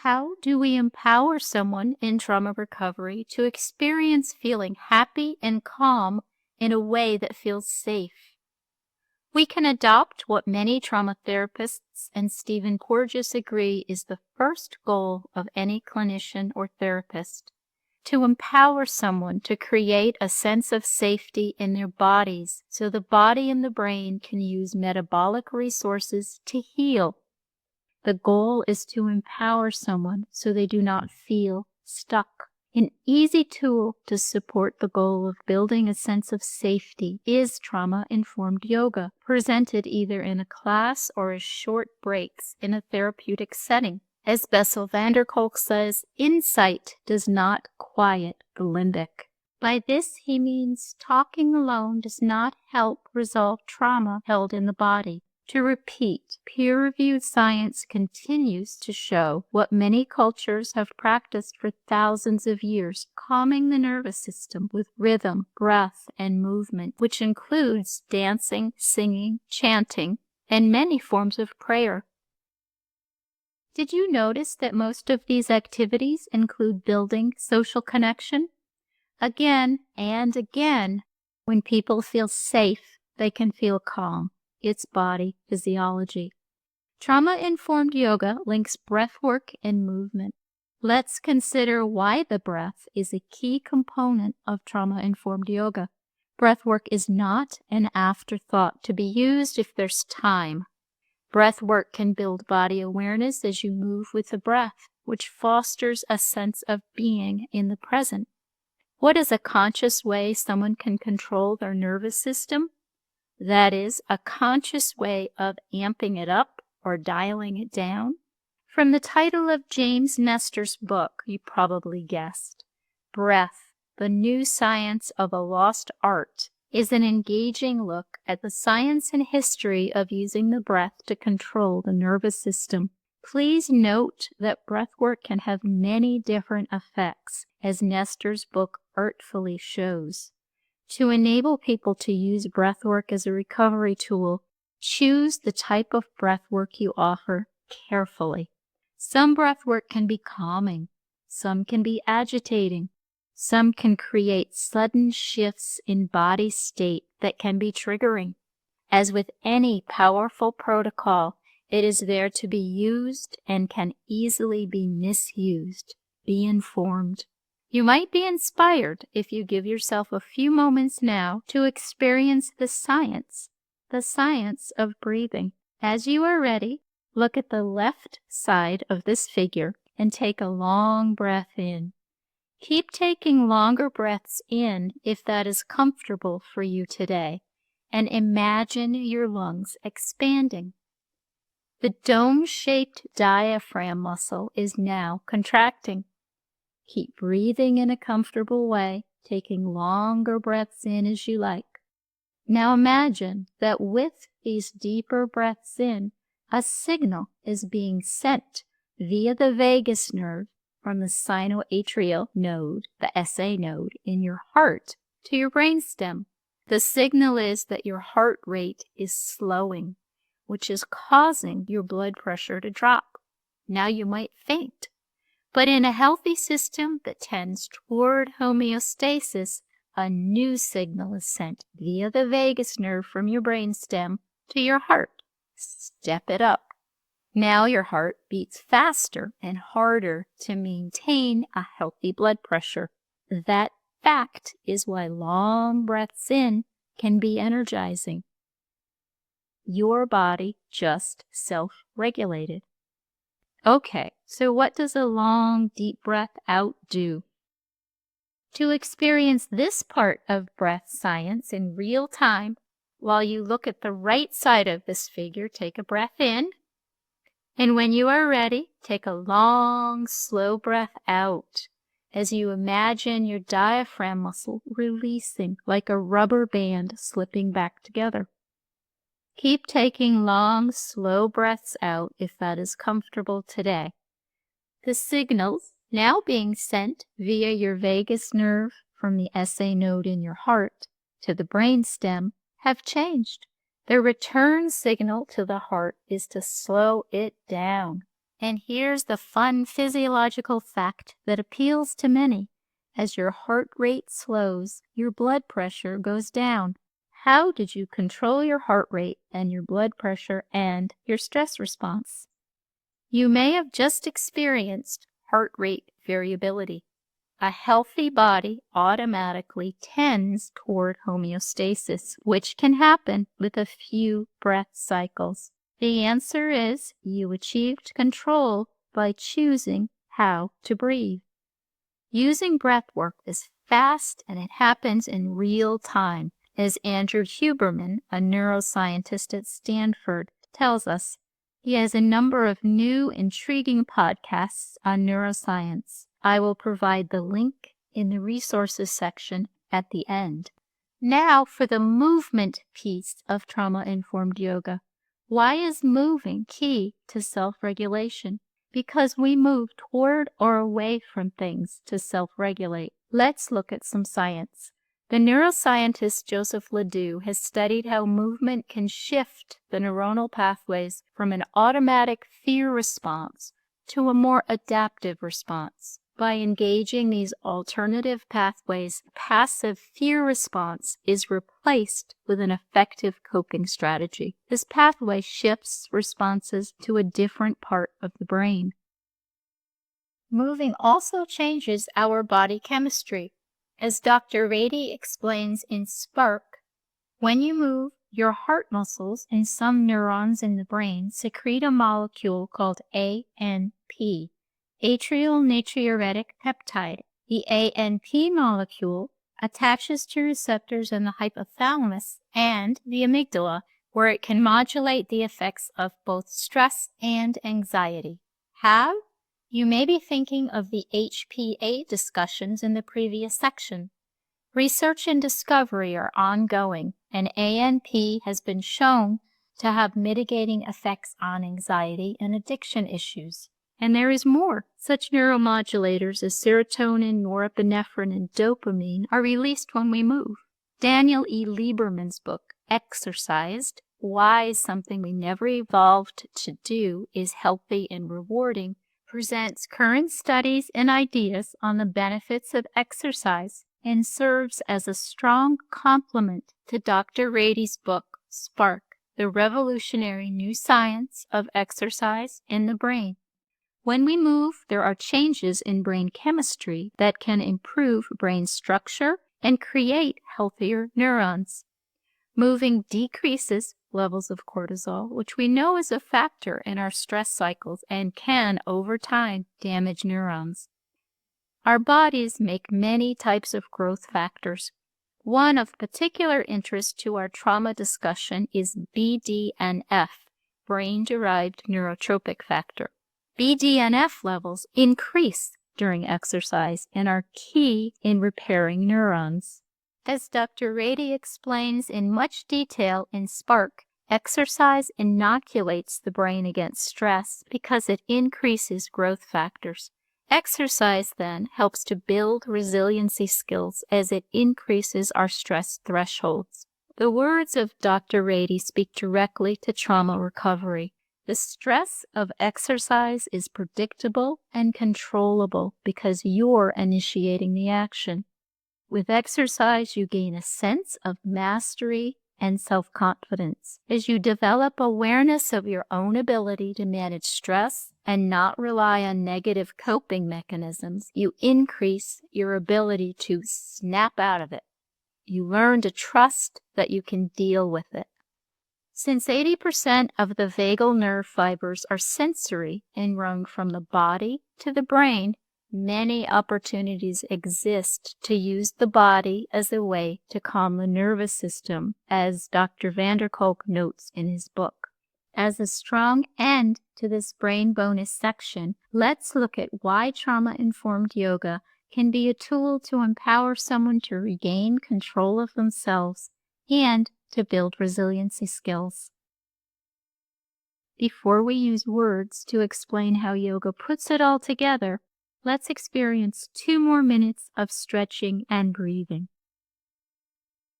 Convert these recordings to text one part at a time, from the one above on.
How do we empower someone in trauma recovery to experience feeling happy and calm in a way that feels safe? We can adopt what many trauma therapists and Stephen Porges agree is the first goal of any clinician or therapist: to empower someone to create a sense of safety in their bodies so the body and the brain can use metabolic resources to heal. The goal is to empower someone so they do not feel stuck. An easy tool to support the goal of building a sense of safety is trauma-informed yoga, presented either in a class or as short breaks in a therapeutic setting. As Bessel Kolk says, insight does not quiet the limbic. By this he means talking alone does not help resolve trauma held in the body. To repeat, peer-reviewed science continues to show what many cultures have practiced for thousands of years: calming the nervous system with rhythm, breath, and movement, which includes dancing, singing, chanting, and many forms of prayer. Did you notice that most of these activities include building social connection? Again and again, when people feel safe, they can feel calm. It's body physiology. Trauma-informed yoga links breath work and movement. Let's consider why the breath is a key component of trauma-informed yoga. Breath work is not an afterthought to be used if there's time. Breath work can build body awareness as you move with the breath, which fosters a sense of being in the present. What is a conscious way someone can control their nervous system? That is, a conscious way of amping it up or dialing it down. From the title of James Nestor's book, you probably guessed. Breath, the New Science of a Lost Art, is an engaging look at the science and history of using the breath to control the nervous system. Please note that breath work can have many different effects, as Nestor's book artfully shows. To enable people to use breath work as a recovery tool, choose the type of breath work you offer carefully. Some breath work can be calming, some can be agitating, some can create sudden shifts in body state that can be triggering. As with any powerful protocol, it is there to be used and can easily be misused. Be informed. You might be inspired if you give yourself a few moments now to experience the science of breathing. As you are ready, look at the left side of this figure and take a long breath in. Keep taking longer breaths in if that is comfortable for you today, and imagine your lungs expanding. The dome-shaped diaphragm muscle is now contracting. Keep breathing in a comfortable way, taking longer breaths in as you like. Now imagine that with these deeper breaths in, a signal is being sent via the vagus nerve from the sinoatrial node, the SA node, in your heart to your brainstem. The signal is that your heart rate is slowing, which is causing your blood pressure to drop. Now you might faint. But in a healthy system that tends toward homeostasis, a new signal is sent via the vagus nerve from your brainstem to your heart. Step it up. Now your heart beats faster and harder to maintain a healthy blood pressure. That fact is why long breaths in can be energizing. Your body just self-regulated. Okay, so what does a long, deep breath out do? To experience this part of breath science in real time, while you look at the right side of this figure, take a breath in. And when you are ready, take a long, slow breath out as you imagine your diaphragm muscle releasing like a rubber band slipping back together. Keep taking long, slow breaths out if that is comfortable today. The signals now being sent via your vagus nerve from the SA node in your heart to the brainstem have changed. The return signal to the heart is to slow it down. And here's the fun physiological fact that appeals to many. As your heart rate slows, your blood pressure goes down. How did you control your heart rate and your blood pressure and your stress response? You may have just experienced heart rate variability. A healthy body automatically tends toward homeostasis, which can happen with a few breath cycles. The answer is you achieved control by choosing how to breathe. Using breath work is fast and it happens in real time, as Andrew Huberman, a neuroscientist at Stanford, tells us. He has a number of new, intriguing podcasts on neuroscience. I will provide the link in the resources section at the end. Now for the movement piece of trauma-informed yoga. Why is moving key to self-regulation? Because we move toward or away from things to self-regulate. Let's look at some science. The neuroscientist Joseph Ledoux has studied how movement can shift the neuronal pathways from an automatic fear response to a more adaptive response. By engaging these alternative pathways, passive fear response is replaced with an effective coping strategy. This pathway shifts responses to a different part of the brain. Moving also changes our body chemistry. As Dr. Rady explains in Spark, when you move, your heart muscles and some neurons in the brain secrete a molecule called ANP, atrial natriuretic peptide. The ANP molecule attaches to receptors in the hypothalamus and the amygdala, where it can modulate the effects of both stress and anxiety. How? You may be thinking of the HPA discussions in the previous section. Research and discovery are ongoing, and ANP has been shown to have mitigating effects on anxiety and addiction issues. And there is more. Such neuromodulators as serotonin, norepinephrine, and dopamine are released when we move. Daniel E. Lieberman's book, Exercised, Why Something We Never Evolved to Do is Healthy and Rewarding, presents current studies and ideas on the benefits of exercise and serves as a strong complement to Dr. Rady's book, Spark, The Revolutionary New Science of Exercise in the Brain. When we move, there are changes in brain chemistry that can improve brain structure and create healthier neurons. Moving decreases levels of cortisol, which we know is a factor in our stress cycles and can, over time, damage neurons. Our bodies make many types of growth factors. One of particular interest to our trauma discussion is BDNF, brain-derived neurotrophic factor. BDNF levels increase during exercise and are key in repairing neurons. As Dr. Rady explains in much detail in Spark, exercise inoculates the brain against stress because it increases growth factors. Exercise, then, helps to build resiliency skills as it increases our stress thresholds. The words of Dr. Rady speak directly to trauma recovery. The stress of exercise is predictable and controllable because you're initiating the action. With exercise, you gain a sense of mastery and self-confidence. As you develop awareness of your own ability to manage stress and not rely on negative coping mechanisms, you increase your ability to snap out of it. You learn to trust that you can deal with it. Since 80% of the vagal nerve fibers are sensory and run from the body to the brain, many opportunities exist to use the body as a way to calm the nervous system, as Dr. van der Kolk notes in his book. As a strong end to this brain bonus section, let's look at why trauma-informed yoga can be a tool to empower someone to regain control of themselves and to build resiliency skills. Before we use words to explain how yoga puts it all together, let's experience 2 more minutes of stretching and breathing.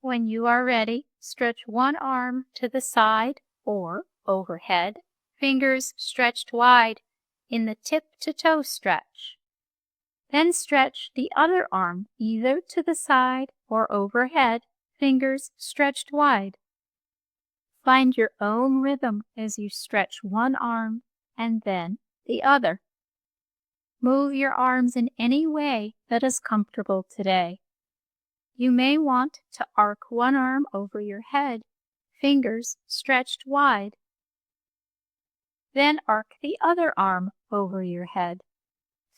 When you are ready, stretch one arm to the side or overhead, fingers stretched wide. in the tip-to-toe stretch. Then stretch the other arm either to the side or overhead, fingers stretched wide. Find your own rhythm as you stretch one arm and then the other. Move your arms in any way that is comfortable today. You may want to arc one arm over your head, fingers stretched wide. Then arc the other arm over your head,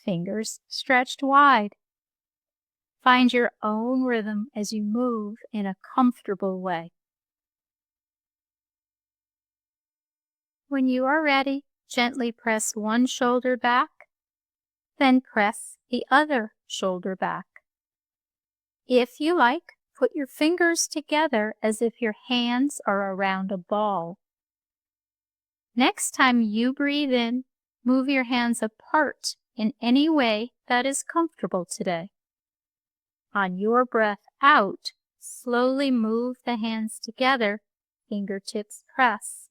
fingers stretched wide. Find your own rhythm as you move in a comfortable way. When you are ready, gently press one shoulder back, then press the other shoulder back. If you like, put your fingers together as if your hands are around a ball. Next time you breathe in, move your hands apart in any way that is comfortable today. On your breath out, slowly move the hands together, fingertips press.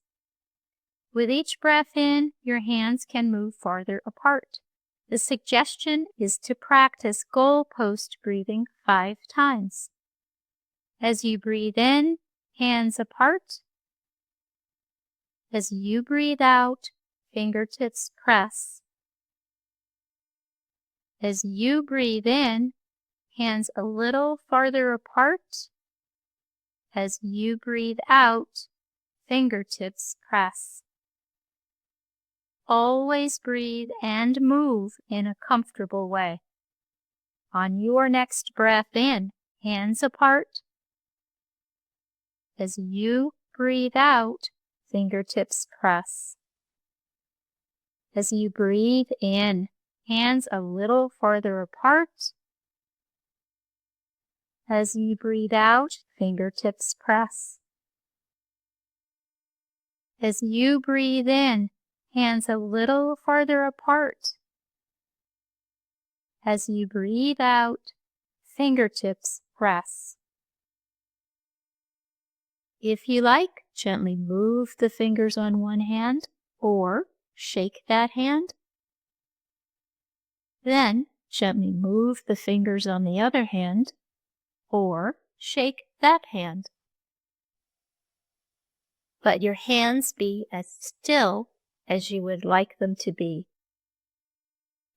With each breath in, your hands can move farther apart. The suggestion is to practice goalpost breathing 5 times. As you breathe in, hands apart. As you breathe out, fingertips press. As you breathe in, hands a little farther apart. As you breathe out, fingertips press. Always breathe and move in a comfortable way. On your next breath in, hands apart. As you breathe out, fingertips press. As you breathe in, hands a little farther apart. As you breathe out, fingertips press. As you breathe in, hands a little farther apart. As you breathe out, fingertips press. If you like, gently move the fingers on one hand or shake that hand. Then gently move the fingers on the other hand or shake that hand. Let your hands be as still as you would like them to be.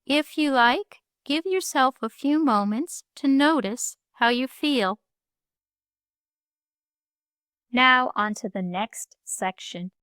If you like, give yourself a few moments to notice how you feel. Now on to the next section.